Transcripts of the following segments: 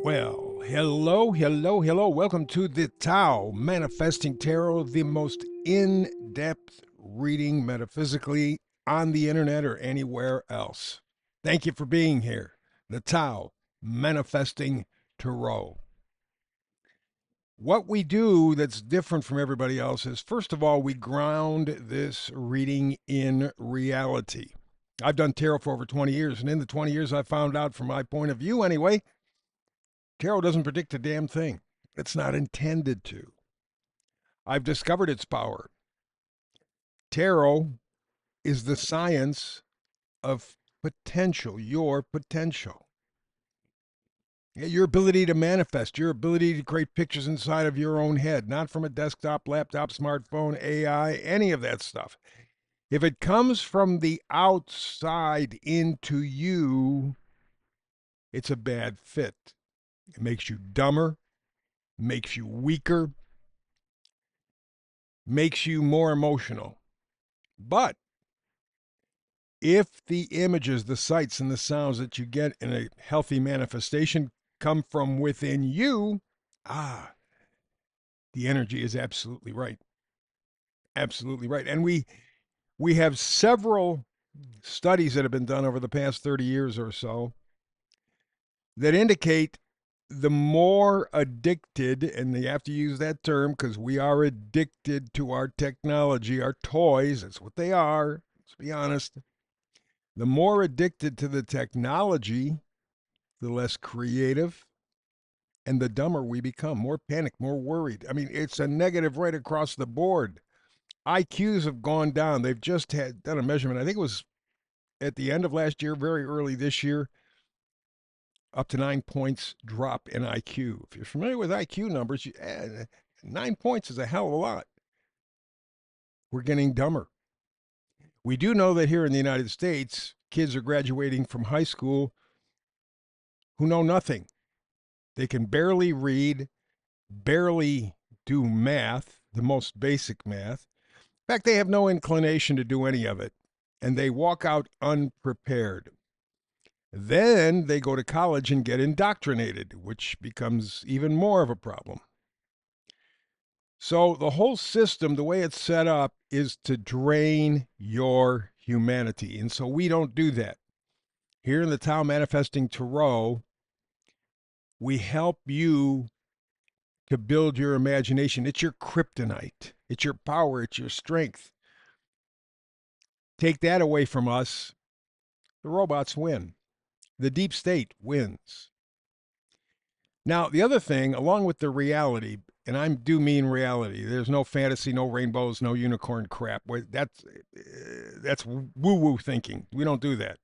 Well, hello, hello, hello. Welcome to the Tao Manifesting Tarot, the most in depth reading metaphysically on the internet or anywhere else. Thank you for being here. The Tao Manifesting Tarot. What we do that's different from everybody else is, first of all, we ground this reading in reality. I've done tarot for over 20 years, and in the 20 years, I found out, from my point of view anyway, tarot doesn't predict a damn thing. It's not intended to. I've discovered its power. Tarot is the science of potential, your potential. Your ability to manifest, your ability to create pictures inside of your own head, not from a desktop, laptop, smartphone, AI, any of that stuff. If it comes from the outside into you, it's a bad fit. It makes you dumber, makes you weaker, makes you more emotional. But if the images, the sights, and the sounds that you get in a healthy manifestation come from within you, the energy is absolutely right. Absolutely right. And we have several studies that have been done over the past 30 years or so that indicate the more addicted, and you have to use that term because we are addicted to our technology, our toys, that's what they are, let's be honest. The more addicted to the technology, the less creative and the dumber we become, more panicked, more worried. I mean, it's a negative right across the board. IQs have gone down. They've just had done a measurement. I think it was at the end of last year, very early this year, up to 9 points drop in IQ. If you're familiar with IQ numbers, 9 points is a hell of a lot. We're getting dumber. We do know that here in the United States, kids are graduating from high school who know nothing. They can barely read, barely do math, the most basic math. In fact, they have no inclination to do any of it, and they walk out unprepared. Then they go to college and get indoctrinated, which becomes even more of a problem. So the whole system, the way it's set up, is to drain your humanity. And so we don't do that. Here in the Tao Manifesting Tarot, we help you to build your imagination. It's your kryptonite, it's your power, it's your strength. Take that away from us, the robots win. The deep state wins. Now, the other thing, along with the reality, and I do mean reality. There's no fantasy, no rainbows, no unicorn crap. That's woo-woo thinking. We don't do that.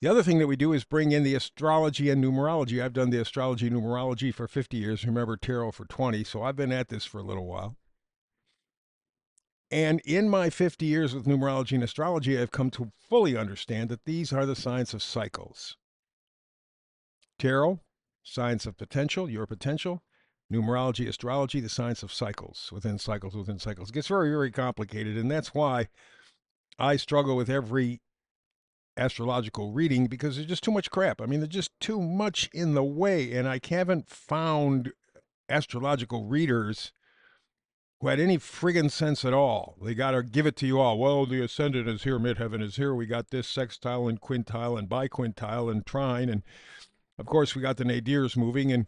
The other thing that we do is bring in the astrology and numerology. I've done the astrology and numerology for 50 years. Remember, tarot for 20. So I've been at this for a little while. And in my 50 years with numerology and astrology, I've come to fully understand that these are the science of cycles. Tarot, science of potential, your potential. Numerology, astrology, the science of cycles within cycles within cycles. It gets very, very complicated. And that's why I struggle with every astrological reading, because there's just too much crap. I mean, there's just too much in the way. And I haven't found astrological readers who had any friggin' sense at all. They got to give it to you all. Well, the ascendant is here, midheaven is here. We got this sextile and quintile and biquintile and trine. And of course, we got the nadirs moving and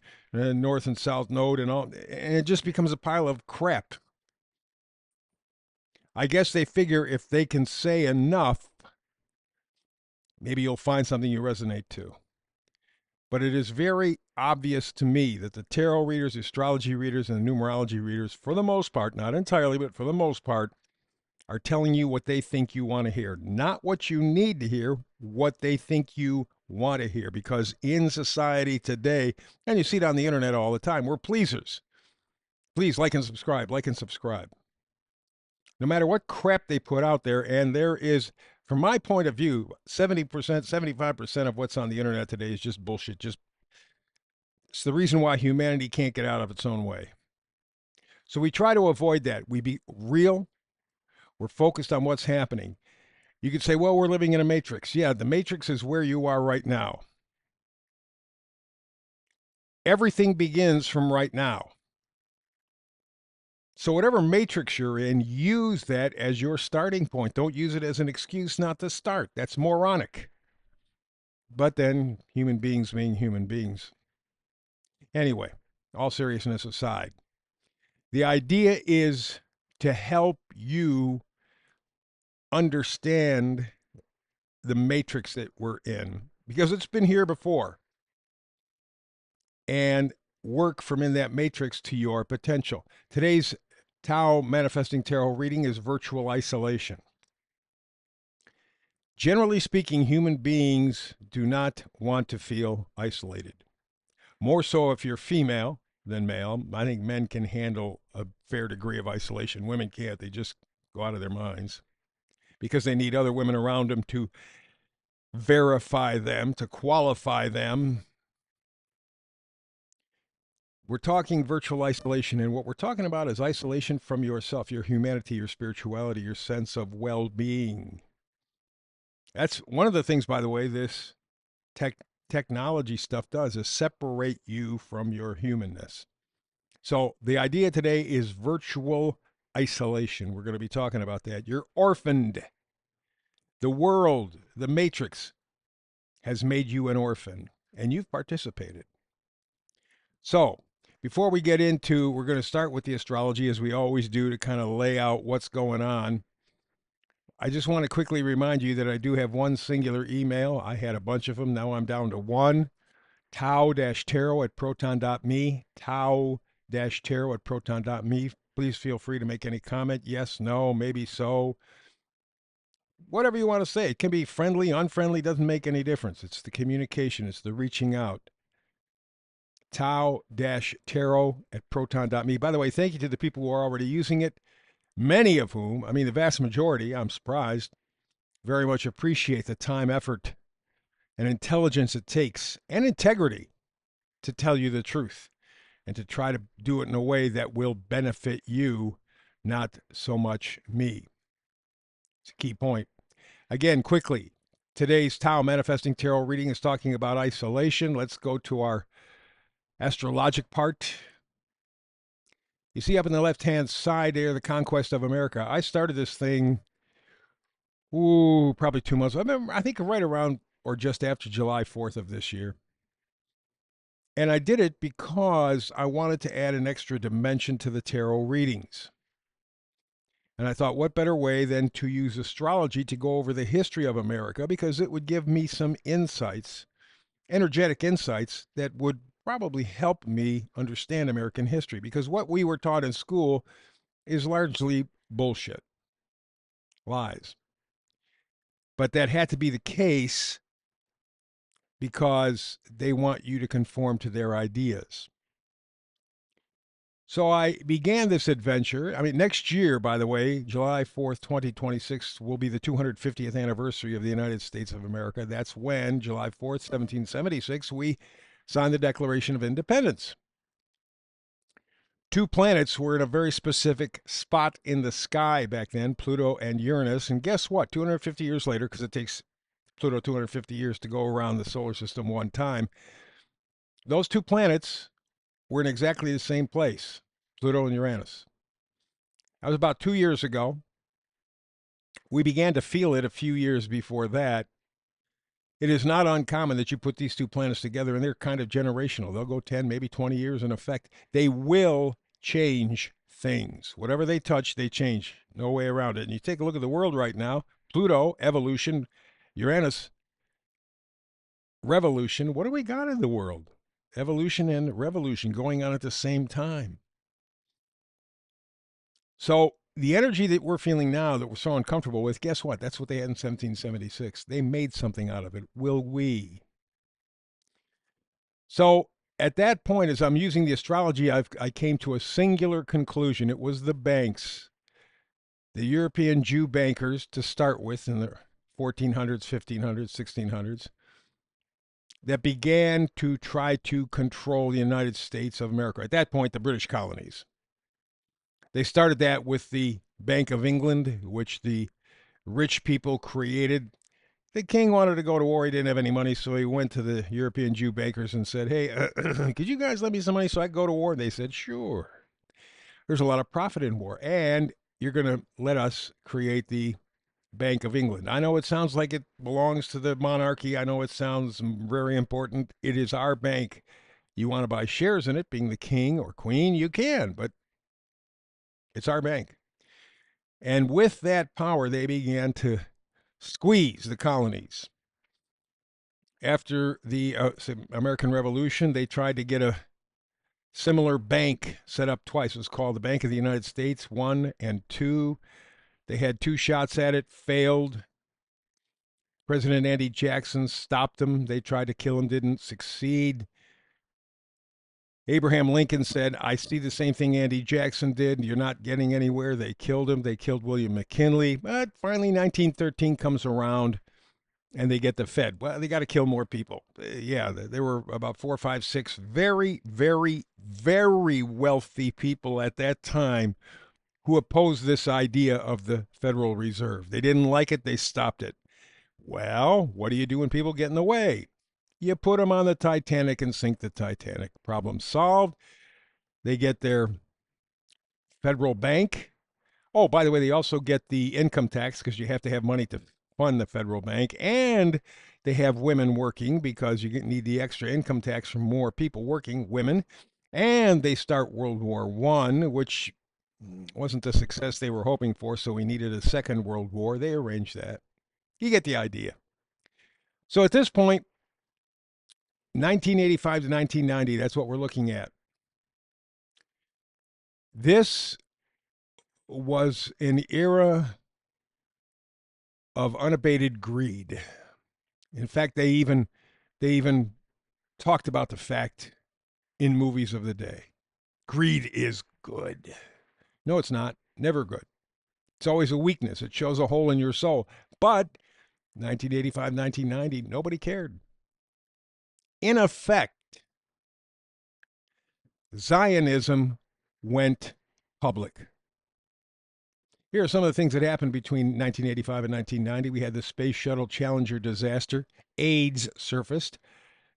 north and south node and all. And it just becomes a pile of crap. I guess they figure if they can say enough, maybe you'll find something you resonate to. But it is very obvious to me that the tarot readers, the astrology readers, and the numerology readers, for the most part, not entirely, but for the most part, are telling you what they think you want to hear. Not what you need to hear, what they think you want to hear. Because in society today, and you see it on the internet all the time, we're pleasers. Please like and subscribe, like and subscribe. No matter what crap they put out there, and there is, from my point of view, 70%, 75% of what's on the internet today is just bullshit. It's the reason why humanity can't get out of its own way. So we try to avoid that. We be real. We're focused on what's happening. You could say, well, we're living in a matrix. Yeah, the matrix is where you are right now. Everything begins from right now. So, whatever matrix you're in, use that as your starting point. Don't use it as an excuse not to start. That's moronic. But then, human beings being human beings. Anyway, all seriousness aside, the idea is to help you understand the matrix that we're in because it's been here before and work from in that matrix to your potential. Today's Tao Manifesting Tarot reading is virtual isolation. Generally speaking, human beings do not want to feel isolated. More so if you're female than male. I think men can handle a fair degree of isolation. Women can't. They just go out of their minds because they need other women around them to verify them, to qualify them. We're talking virtual isolation, and what we're talking about is isolation from yourself, your humanity, your spirituality, your sense of well-being. That's one of the things, by the way, this technology stuff does is separate you from your humanness. So the idea today is virtual isolation. We're going to be talking about that. You're orphaned. The world, the matrix, has made you an orphan, and you've participated. So before we get into, we're going to start with the astrology as we always do to kind of lay out what's going on. I just want to quickly remind you that I do have one singular email. I had a bunch of them. Now I'm down to one. Tao-tarot@proton.me. Tao-tarot@proton.me. Please feel free to make any comment. Yes, no, maybe so. Whatever you want to say. It can be friendly, unfriendly, doesn't make any difference. It's the communication, it's the reaching out. Tao-tarot@proton.me. By the way, thank you to the people who are already using it. Many of whom, I mean, the vast majority, I'm surprised, very much appreciate the time, effort, and intelligence it takes, and integrity to tell you the truth and to try to do it in a way that will benefit you, not so much me. It's a key point. Again, quickly, today's Tao Manifesting Tarot reading is talking about isolation. Let's go to our astrologic part. You see up in the left-hand side there, the Conquest of America. I started this thing, probably 2 months. I think right around or just after July 4th of this year. And I did it because I wanted to add an extra dimension to the tarot readings. And I thought, what better way than to use astrology to go over the history of America, because it would give me some insights, energetic insights, that would probably help me understand American history. Because what we were taught in school is largely bullshit, lies. But that had to be the case because they want you to conform to their ideas. So I began this adventure. I mean, next year, by the way, July 4th, 2026, will be the 250th anniversary of the United States of America. That's when, July 4th, 1776, we signed the Declaration of Independence. Two planets were in a very specific spot in the sky back then, Pluto and Uranus. And guess what? 250 years later, because it takes Pluto 250 years to go around the solar system one time, those two planets were in exactly the same place, Pluto and Uranus. That was about 2 years ago. We began to feel it a few years before that. It is not uncommon that you put these two planets together and they're kind of generational. They'll go 10, maybe 20 years in effect. They will change things. Whatever they touch, they change. No way around it. And you take a look at the world right now, Pluto, evolution, Uranus, revolution. What do we got in the world? Evolution and revolution going on at the same time. So the energy that we're feeling now that we're so uncomfortable with, guess what? That's what they had in 1776. They made something out of it. Will we? So at that point, as I'm using the astrology, I came to a singular conclusion. It was the banks, the European Jew bankers to start with in the 1400s, 1500s, 1600s, that began to try to control the United States of America. At that point, the British colonies. They started that with the Bank of England, which the rich people created The king wanted to go to war. He didn't have any money, so he went to the European Jew bankers and said, "Hey, could you guys lend me some money so I can go to war?" And they said, "Sure. There's a lot of profit in war, and you're going to let us create the Bank of England. I know it sounds like it belongs to the monarchy. I know it sounds very important. It is our bank. You want to buy shares in it, being the king or queen, you can, but it's our bank." And with that power, they began to squeeze the colonies. After the American Revolution, they tried to get a similar bank set up twice. It was called the Bank of the United States 1 and 2. They had two shots at it, failed. President Andy Jackson stopped them. They tried to kill him, didn't succeed. Abraham Lincoln said, "I see the same thing Andy Jackson did. You're not getting anywhere." They killed him. They killed William McKinley. But finally, 1913 comes around and they get the Fed. Well, they got to kill more people. Yeah, there were about 4, 5, 6 very, very, very wealthy people at that time who opposed this idea of the Federal Reserve. They didn't like it. They stopped it. Well, what do you do when people get in the way? You put them on the Titanic and sink the Titanic. Problem solved. They get their federal bank. Oh, by the way, they also get the income tax because you have to have money to fund the federal bank. And they have women working because you need the extra income tax from more people working, women. And they start World War I, which wasn't the success they were hoping for, so we needed a second World War. They arranged that. You get the idea. So at this point, 1985 to 1990, that's what we're looking at. This was an era of unabated greed. In fact, they even talked about the fact in movies of the day. Greed is good. No, it's not. Never good. It's always a weakness. It shows a hole in your soul. But 1985, 1990, nobody cared. In effect, Zionism went public. Here are some of the things that happened between 1985 and 1990. We had the Space Shuttle Challenger disaster. AIDS surfaced.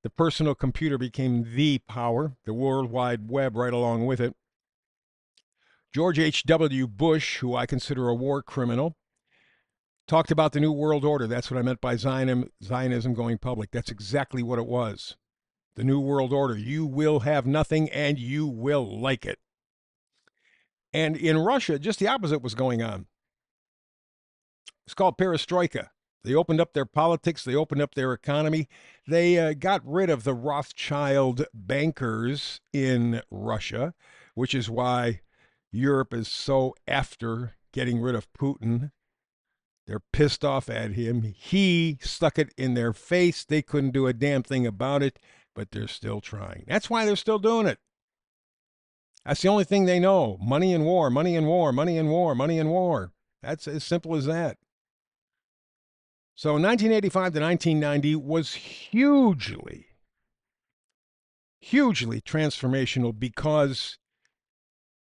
The personal computer became the power, the World Wide Web right along with it. George H.W. Bush, who I consider a war criminal, talked about the New World Order. That's what I meant by Zionism going public. That's exactly what it was. The New World Order. You will have nothing and you will like it. And in Russia, just the opposite was going on. It's called perestroika. They opened up their politics. They opened up their economy. They got rid of the Rothschild bankers in Russia, which is why Europe is so after getting rid of Putin. They're pissed off at him. He stuck it in their face. They couldn't do a damn thing about it, but they're still trying. That's why they're still doing it. That's the only thing they know. Money and war, money and war, money and war, money and war. That's as simple as that. So 1985 to 1990 was hugely transformational because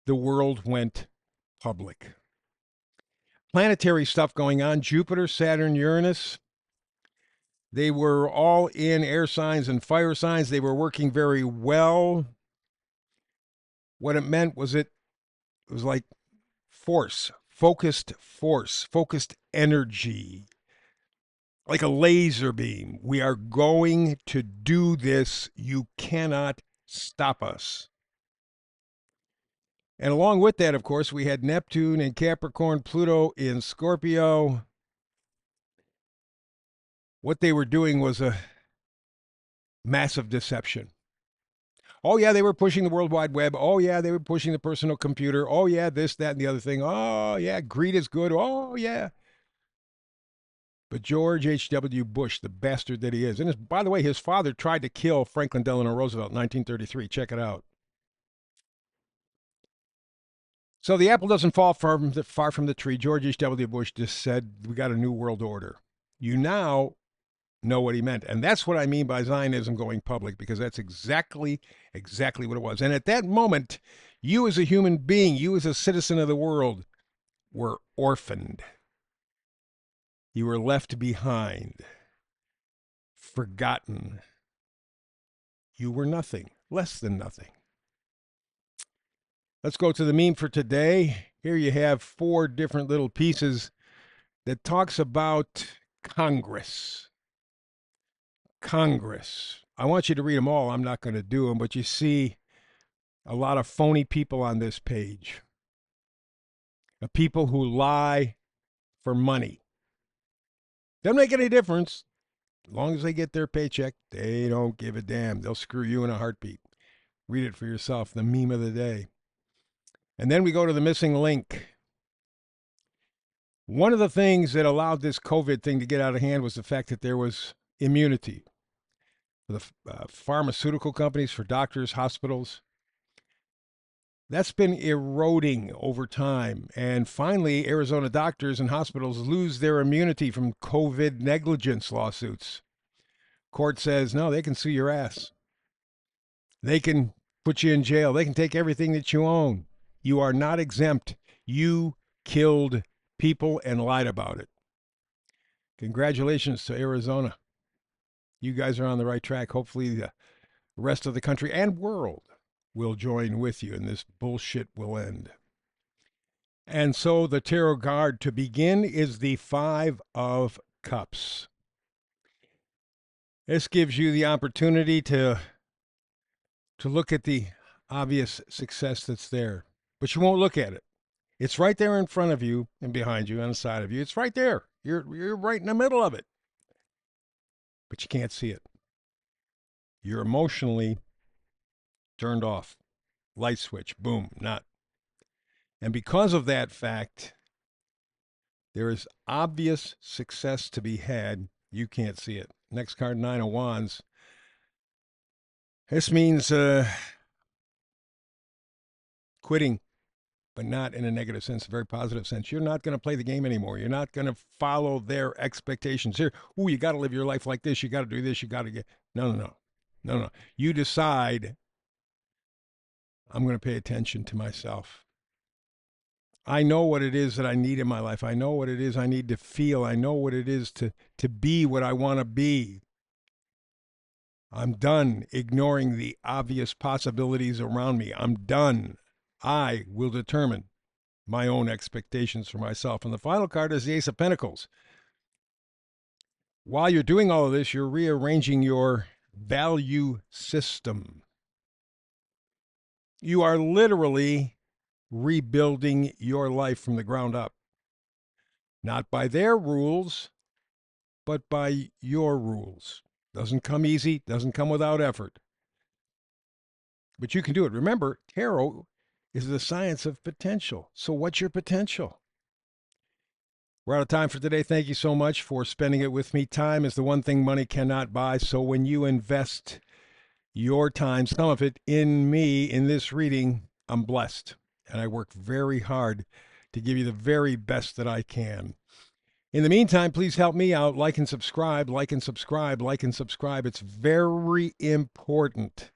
the world went public. Planetary stuff going on. Jupiter, Saturn, Uranus. They were all in air signs and fire signs. They were working very well. What it meant was it was like force, focused energy, like a laser beam. We are going to do this. You cannot stop us. And along with that, of course, we had Neptune in Capricorn, Pluto in Scorpio. What they were doing was a massive deception. Oh, yeah, they were pushing the World Wide Web. Oh, yeah, they were pushing the personal computer. Oh, yeah, this, that, and the other thing. Oh, yeah, greed is good. Oh, yeah. But George H.W. Bush, the bastard that he is, and by the way, his father tried to kill Franklin Delano Roosevelt in 1933. Check it out. So the apple doesn't fall far from the tree. George H.W. Bush just said, we got a new world order. You now know what he meant. And that's what I mean by Zionism going public, because that's exactly what it was. And at that moment, you as a human being, you as a citizen of the world, were orphaned. You were left behind, forgotten. You were nothing, less than nothing. Let's go to the meme for today. Here you have 4 different little pieces that talks about Congress. Congress. I want you to read them all. I'm not going to do them, but you see a lot of phony people on this page. People who lie for money. Doesn't make any difference. As long as they get their paycheck, they don't give a damn. They'll screw you in a heartbeat. Read it for yourself, the meme of the day. And then we go to the missing link. One of the things that allowed this COVID thing to get out of hand was the fact that there was immunity for the pharmaceutical companies, for doctors, hospitals. That's been eroding over time. And finally, Arizona doctors and hospitals lose their immunity from COVID negligence lawsuits. Court says, no, they can sue your ass. They can put you in jail. They can take everything that you own. You are not exempt. You killed people and lied about it. Congratulations to Arizona. You guys are on the right track. Hopefully the rest of the country and world will join with you and this bullshit will end. And so the tarot card to begin is the 5 of Cups. This gives you the opportunity to look at the obvious success that's there, but you won't look at it. It's right there in front of you and behind you, on the side of you. It's right there. You're right in the middle of it, but you can't see it. You're emotionally turned off. Light switch, boom, not. And because of that fact, there is obvious success to be had. You can't see it. Next card, 9 of Wands. This means quitting, but not in a negative sense, a very positive sense. You're not going to play the game anymore. You're not going to follow their expectations. Here, ooh, you got to live your life like this. You got to do this. You got to get. No. You decide, I'm going to pay attention to myself. I know what it is that I need in my life. I know what it is I need to feel. I know what it is to be what I want to be. I'm done ignoring the obvious possibilities around me. I'm done. I will determine my own expectations for myself. And the final card is the Ace of Pentacles. While you're doing all of this, you're rearranging your value system. You are literally rebuilding your life from the ground up. Not by their rules, but by your rules. Doesn't come easy, doesn't come without effort. But you can do it. Remember, tarot is the science of potential. So what's your potential? We're out of time for today. Thank you so much for spending it with me. Time is the one thing money cannot buy. So when you invest your time, some of it, in me, in this reading, I'm blessed. And I work very hard to give you the very best that I can. In the meantime, please help me out. Like and subscribe, like and subscribe, like and subscribe. It's very important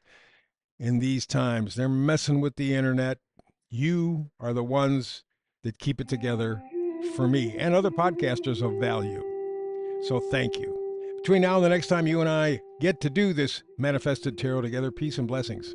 in these times. They're messing with the internet. You are the ones that keep it together for me and other podcasters of value. So thank you. Between now and the next time you and I get to do this manifested tarot together, peace and blessings.